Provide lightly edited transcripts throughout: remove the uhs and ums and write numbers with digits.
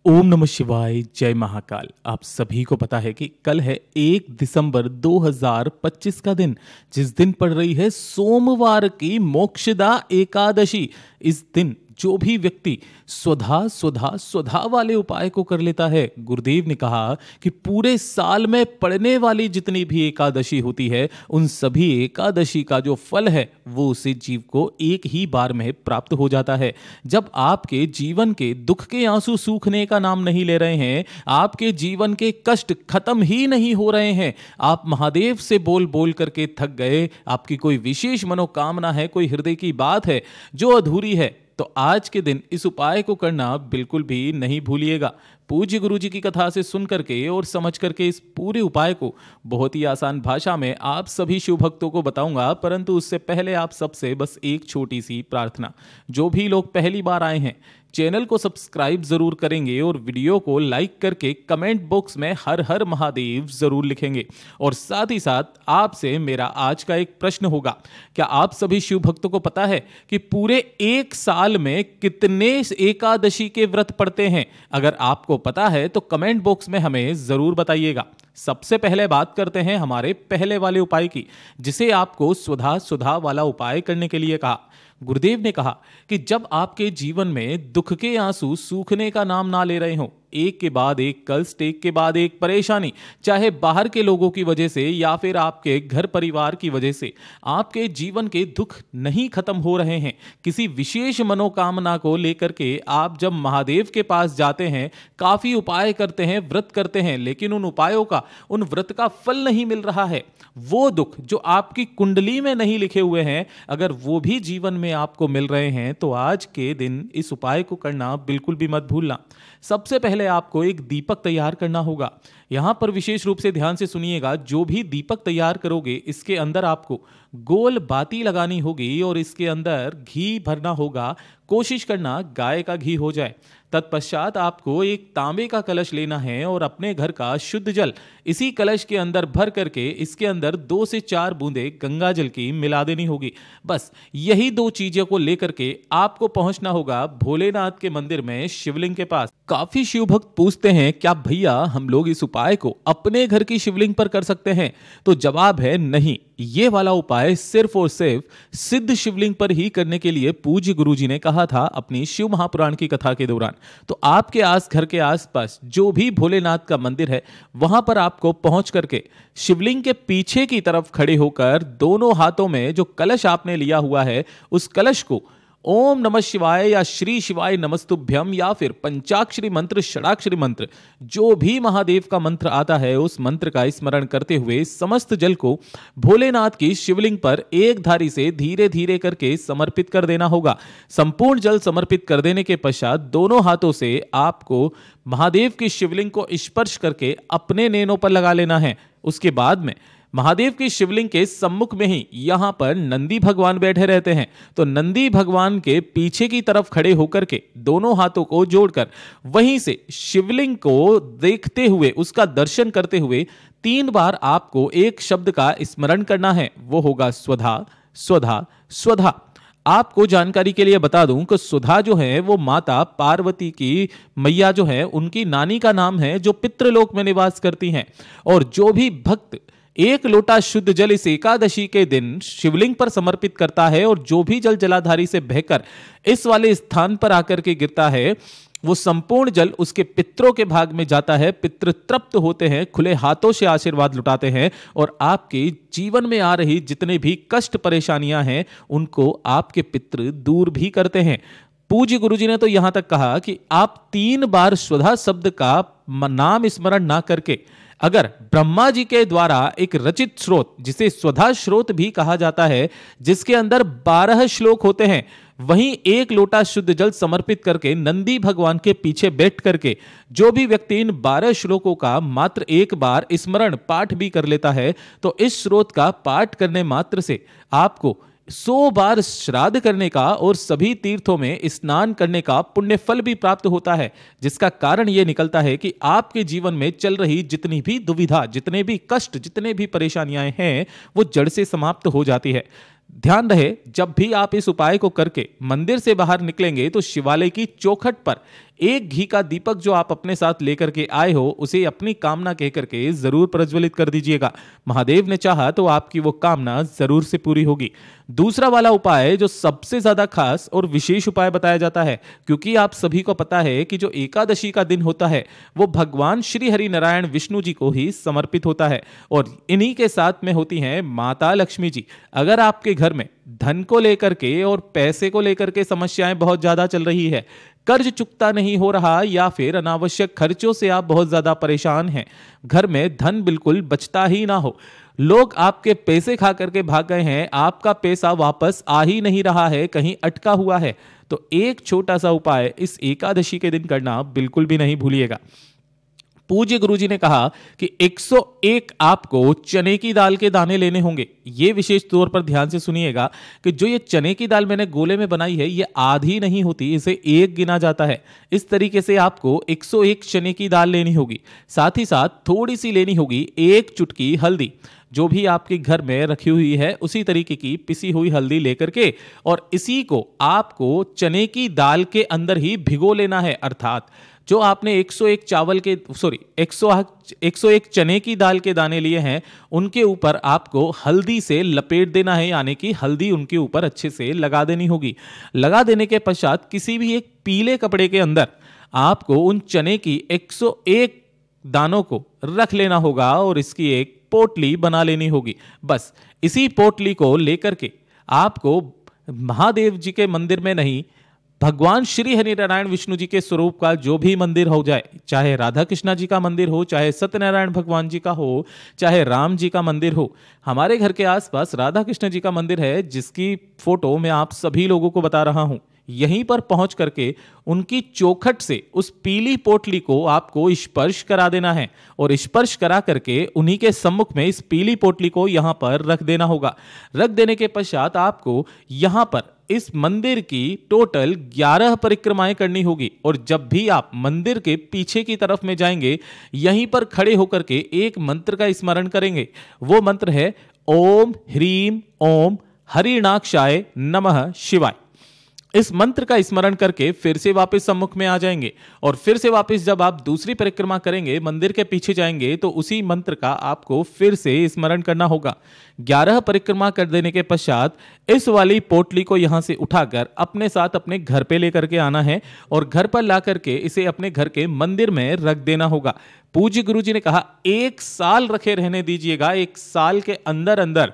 ओम नमः शिवाय, जय महाकाल। आप सभी को पता है कि कल है 1 दिसंबर 2025 का दिन, जिस दिन पड़ रही है सोमवार की मोक्षदा एकादशी। इस दिन जो भी व्यक्ति स्वधा स्वधा स्वधा वाले उपाय को कर लेता है, गुरुदेव ने कहा कि पूरे साल में पड़ने वाली जितनी भी एकादशी होती है, उन सभी एकादशी का जो फल है वो उसे जीव को एक ही बार में प्राप्त हो जाता है। जब आपके जीवन के दुख के आंसू सूखने का नाम नहीं ले रहे हैं, आपके जीवन के कष्ट खत्म ही नहीं हो रहे हैं, आप महादेव से बोल बोल करके थक गए, आपकी कोई विशेष मनोकामना है, कोई हृदय की बात है जो अधूरी है, तो आज के दिन इस उपाय को करना बिल्कुल भी नहीं भूलिएगा। पूज्य गुरु जी की कथा से सुन करके और समझ करके इस पूरे उपाय को बहुत ही आसान भाषा में आप सभी शिव भक्तों को बताऊंगा, परंतु उससे पहले आप सबसे बस एक छोटी सी प्रार्थना। जो भी लोग पहली बार आए हैं, चैनल को सब्सक्राइब जरूर करेंगे और वीडियो को लाइक करके कमेंट बॉक्स में हर हर महादेव जरूर लिखेंगे। और साथ ही साथ आपसे मेरा आज का एक प्रश्न होगा, क्या आप सभी शिव भक्तों को पता है कि पूरे एक साल में कितने एकादशी के व्रत पड़ते हैं? अगर आपको पता है तो कमेंट बॉक्स में हमें जरूर बताइएगा। सबसे पहले बात करते हैं हमारे पहले वाले उपाय की, जिसे आपको स्वधा स्वधा वाला उपाय करने के लिए कहा। गुरुदेव ने कहा कि जब आपके जीवन में दुख के आंसू सूखने का नाम ना ले रहे हो, एक के बाद एक कष्ट, एक के बाद एक परेशानी, चाहे बाहर के लोगों की वजह से या फिर आपके घर परिवार की वजह से आपके जीवन के दुख नहीं खत्म हो रहे हैं, किसी विशेष मनोकामना को लेकर के आप जब महादेव के पास जाते हैं, काफी उपाय करते हैं, व्रत करते हैं, लेकिन उन उपायों का, उन व्रत का फल नहीं मिल रहा है, वो दुख जो आपकी कुंडली में नहीं लिखे हुए हैं, अगर वो भी जीवन में आपको मिल रहे हैं, तो आज के दिन इस उपाय को करना बिल्कुल भी मत भूलना। सबसे पहले आपको एक दीपक तैयार करना होगा। यहां पर विशेष रूप से ध्यान से सुनिएगा, जो भी दीपक तैयार करोगे इसके अंदर आपको गोल बाती लगानी होगी और इसके अंदर घी भरना होगा। कोशिश करना गाय का घी हो जाए। तत्पश्चात आपको एक तांबे का कलश लेना है और अपने घर का शुद्ध जल इसी कलश के अंदर भर करके इसके अंदर 2 से 4 बूंदे गंगा जल की मिला देनी होगी। बस यही 2 चीजों को लेकर के आपको पहुंचना होगा भोलेनाथ के मंदिर में, शिवलिंग के पास। काफी शिव भक्त पूछते हैं, क्या भैया हम लोग इस उपाय को अपने घर की शिवलिंग पर कर सकते हैं? तो जवाब है नहीं। ये वाला उपाय सिर्फ और सिर्फ सिद्ध शिवलिंग पर ही करने के लिए पूज्य गुरुजी ने कहा था अपनी शिव महापुराण की कथा के दौरान। तो आपके घर के आसपास जो भी भोलेनाथ का मंदिर है, वहां पर आपको पहुंच करके शिवलिंग के पीछे की तरफ खड़े होकर दोनों हाथों में जो कलश आपने लिया हुआ है, उस कलश को ओम नमः शिवाय या श्री शिवाय नमस्तुभ्यम या फिर पंचाक्षरी मंत्र, षडाक्षरी मंत्र, जो भी महादेव का मंत्र आता है, उस मंत्र का स्मरण करते हुए समस्त जल को भोलेनाथ की शिवलिंग पर एक धारी से धीरे धीरे करके समर्पित कर देना होगा। संपूर्ण जल समर्पित कर देने के पश्चात दोनों हाथों से आपको महादेव की शिवलिंग को स्पर्श करके अपने नैनों पर लगा लेना है। उसके बाद में महादेव की शिवलिंग के सम्मुख में ही यहां पर नंदी भगवान बैठे रहते हैं, तो नंदी भगवान के पीछे की तरफ खड़े होकर के दोनों हाथों को जोड़कर वहीं से शिवलिंग को देखते हुए, उसका दर्शन करते हुए 3 बार आपको एक शब्द का स्मरण करना है, वो होगा स्वधा स्वधा स्वधा। आपको जानकारी के लिए बता दूं कि सुधा जो है वो माता पार्वती की मैया जो है, उनकी नानी का नाम है, जो पितृलोक में निवास करती हैं। और जो भी भक्त 1 लोटा शुद्ध जल इस एकादशी के दिन शिवलिंग पर समर्पित करता है और जो भी जल जलाधारी से बहकर इस वाले स्थान पर आकर के गिरता है, वो संपूर्ण जल उसके पितरों के भाग में जाता है। पितृ तृप्त होते हैं, खुले हाथों से आशीर्वाद लुटाते हैं और आपके जीवन में आ रही जितने भी कष्ट परेशानियां हैं, उनको आपके पितृ दूर भी करते हैं। पूज्य गुरुजी ने तो यहां तक कहा कि आप 3 बार स्वधा शब्द का नाम स्मरण ना करके, अगर ब्रह्मा जी के द्वारा एक रचित श्रोत, जिसे स्वधा श्रोत भी कहा जाता है, जिसके अंदर 12 श्लोक होते हैं, वहीं 1 लोटा शुद्ध जल समर्पित करके नंदी भगवान के पीछे बैठ करके जो भी व्यक्ति इन 12 श्लोकों का मात्र 1 बार स्मरण पाठ भी कर लेता है, तो इस श्रोत का पाठ करने मात्र से आपको 100 बार श्राद्ध करने का और सभी तीर्थों में स्नान करने का पुण्य फल भी प्राप्त होता है। जिसका कारण यह निकलता है कि आपके जीवन में चल रही जितनी भी दुविधा, जितने भी कष्ट, जितने भी परेशानियां हैं, वो जड़ से समाप्त हो जाती है। ध्यान रहे, जब भी आप इस उपाय को करके मंदिर से बाहर निकलेंगे तो शिवालय की चौखट पर एक घी का दीपक जो आप अपने साथ लेकर के आए हो उसे अपनी कामना कह करके जरूर प्रज्वलित कर दीजिएगा। महादेव ने चाहा तो आपकी वो कामना जरूर से पूरी होगी। दूसरा वाला उपाय जो सबसे ज्यादा खास और विशेष उपाय बताया जाता है, क्योंकि आप सभी को पता है कि जो एकादशी का दिन होता है वो भगवान श्री हरि नारायण विष्णु जी को ही समर्पित होता है और इन्हीं के साथ में होती हैं माता लक्ष्मी जी। अगर आपके घर में धन को लेकर के और पैसे को लेकर के समस्याएं बहुत ज्यादा चल रही है, कर्ज चुकता नहीं हो रहा या फिर अनावश्यक खर्चों से आप बहुत ज्यादा परेशान हैं, घर में धन बिल्कुल बचता ही ना हो, लोग आपके पैसे खा करके भाग गए हैं, आपका पैसा वापस आ ही नहीं रहा है, कहीं अटका हुआ है, तो एक छोटा सा उपाय इस एकादशी के दिन करना बिल्कुल भी नहीं भूलिएगा। पूज्य गुरुजी ने कहा कि 101 आपको चने की दाल के दाने लेने होंगे। ये विशेष तौर पर ध्यान से सुनिएगा कि जो ये चने की दाल मैंने गोले में बनाई है ये आधी नहीं होती, इसे एक गिना जाता है। इस तरीके से आपको 101 चने की दाल लेनी होगी। साथ ही साथ थोड़ी सी लेनी होगी एक चुटकी हल्दी, जो भी आपके घर में रखी हुई है उसी तरीके की पिसी हुई हल्दी लेकर के, और इसी को आपको चने की दाल के अंदर ही भिगो लेना है। अर्थात जो आपने 101 101 चने की दाल के दाने लिए हैं उनके ऊपर आपको हल्दी से लपेट देना है, यानी कि हल्दी उनके ऊपर अच्छे से लगा देनी होगी। लगा देने के पश्चात किसी भी एक पीले कपड़े के अंदर आपको उन चने की 101 दानों को रख लेना होगा और इसकी एक पोटली बना लेनी होगी। बस इसी पोटली को लेकर के आपको महादेव जी के मंदिर में नहीं, भगवान श्री हरि नारायण विष्णु जी के स्वरूप का जो भी मंदिर हो जाए, चाहे राधा कृष्णा जी का मंदिर हो, चाहे सत्यनारायण भगवान जी का हो, चाहे राम जी का मंदिर हो। हमारे घर के आसपास राधा कृष्ण जी का मंदिर है जिसकी फोटो मैं आप सभी लोगों को बता रहा हूं। यहीं पर पहुंच करके उनकी चौखट से उस पीली पोटली को आपको स्पर्श करा देना है और स्पर्श करा करके उन्हीं के सम्मुख में इस पीली पोटली को यहां पर रख देना होगा। रख देने के पश्चात आपको यहां पर इस मंदिर की टोटल 11 परिक्रमाएं करनी होगी और जब भी आप मंदिर के पीछे की तरफ में जाएंगे यहीं पर खड़े होकर के एक मंत्र का स्मरण करेंगे। वो मंत्र है ओम ह्रीम ओम हरिणाक्षाय नमः शिवाय। इस मंत्र का स्मरण करके फिर से वापस सम्मुख में आ जाएंगे और फिर से वापस जब आप दूसरी परिक्रमा करेंगे, मंदिर के पीछे जाएंगे, तो उसी मंत्र का आपको फिर से स्मरण करना होगा। 11 परिक्रमा कर देने के पश्चात इस वाली पोटली को यहां से उठाकर अपने साथ अपने घर पे लेकर के आना है और घर पर ला करके इसे अपने घर के मंदिर में रख देना होगा। पूज्य गुरु जी ने कहा 1 साल रखे रहने दीजिएगा। 1 साल के अंदर अंदर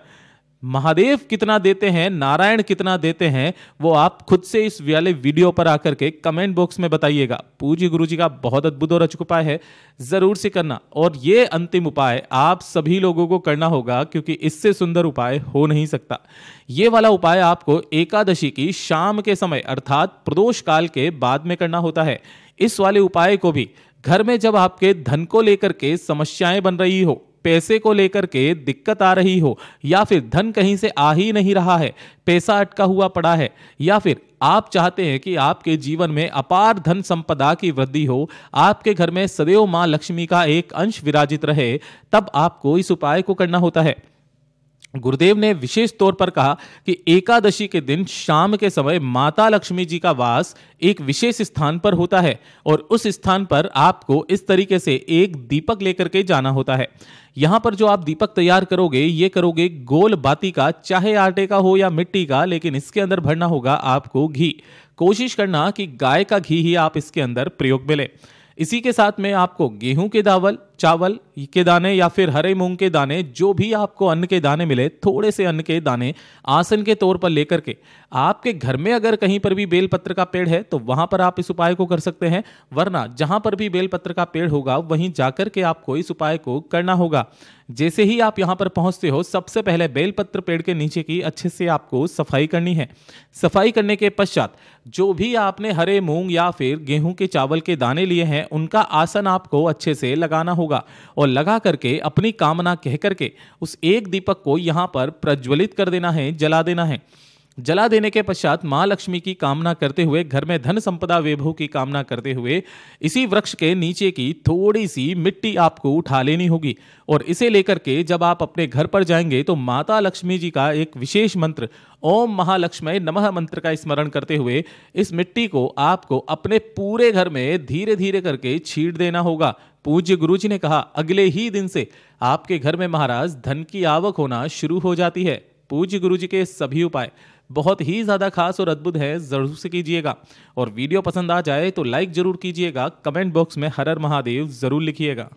महादेव कितना देते हैं, नारायण कितना देते हैं, वो आप खुद से इस वाले वीडियो पर आकर के कमेंट बॉक्स में बताइएगा। पूज्य गुरु जी का बहुत अद्भुत और अचूक उपाय है, जरूर से करना। और ये अंतिम उपाय आप सभी लोगों को करना होगा क्योंकि इससे सुंदर उपाय हो नहीं सकता। ये वाला उपाय आपको एकादशी की शाम के समय अर्थात प्रदोष काल के बाद में करना होता है। इस वाले उपाय को भी घर में जब आपके धन को लेकर के समस्याएं बन रही हो, पैसे को लेकर के दिक्कत आ रही हो, या फिर धन कहीं से आ ही नहीं रहा है, पैसा अटका हुआ पड़ा है, या फिर आप चाहते हैं कि आपके जीवन में अपार धन संपदा की वृद्धि हो, आपके घर में सदैव मां लक्ष्मी का एक अंश विराजित रहे, तब आपको इस उपाय को करना होता है। गुरुदेव ने विशेष तौर पर कहा कि एकादशी के दिन शाम के समय माता लक्ष्मी जी का वास एक विशेष स्थान पर होता है और उस स्थान पर आपको इस तरीके से एक दीपक लेकर के जाना होता है। यहां पर जो आप दीपक तैयार करोगे ये करोगे गोल बाती का, चाहे आटे का हो या मिट्टी का, लेकिन इसके अंदर भरना होगा आपको घी। कोशिश करना कि गाय का घी ही आप इसके अंदर प्रयोग में लें। इसी के साथ में आपको गेहूं के चावल के दाने या फिर हरे मूंग के दाने, जो भी आपको अन्न के दाने मिले, थोड़े से अन्न के दाने आसन के तौर पर लेकर के, आपके घर में अगर कहीं पर भी बेलपत्र का पेड़ है तो वहां पर आप इस उपाय को कर सकते हैं, वरना जहां पर भी बेलपत्र का पेड़ होगा वहीं जाकर के आपको इस उपाय को करना होगा। जैसे ही आप यहां पर पहुंचते हो, सबसे पहले बेलपत्र पेड़ के नीचे की अच्छे से आपको सफाई करनी है। सफाई करने के पश्चात जो भी आपने हरे मूंग या फिर गेहूं के चावल के दाने लिए हैं उनका आसन आपको अच्छे से लगाना होगा और लगा करके अपनी कामना कह करके उस एक दीपक को यहां पर प्रज्वलित कर देना है, जला देना है। जला देने के पश्चात मां लक्ष्मी की कामना करते हुए, घर में धन संपदा वैभव की कामना करते हुए इसी वृक्ष के नीचे की थोड़ी सी मिट्टी आपको उठा लेनी होगी और इसे लेकर के जब आप अपने घर पर जाएंगे तो माता लक्ष्मी जी का एक विशेष मंत्र ओम महालक्ष्मी नमः मंत्र का स्मरण करते हुए इस मिट्टी को आपको अपने पूरे घर में धीरे धीरे करके छींट देना होगा। पूज्य गुरु जी ने कहा अगले ही दिन से आपके घर में महाराज धन की आवक होना शुरू हो जाती है। पूज्य गुरु जी के सभी उपाय बहुत ही ज्यादा खास और अद्भुत है, जरूर से कीजिएगा। और वीडियो पसंद आ जाए तो लाइक जरूर कीजिएगा, कमेंट बॉक्स में हर हर महादेव जरूर लिखिएगा।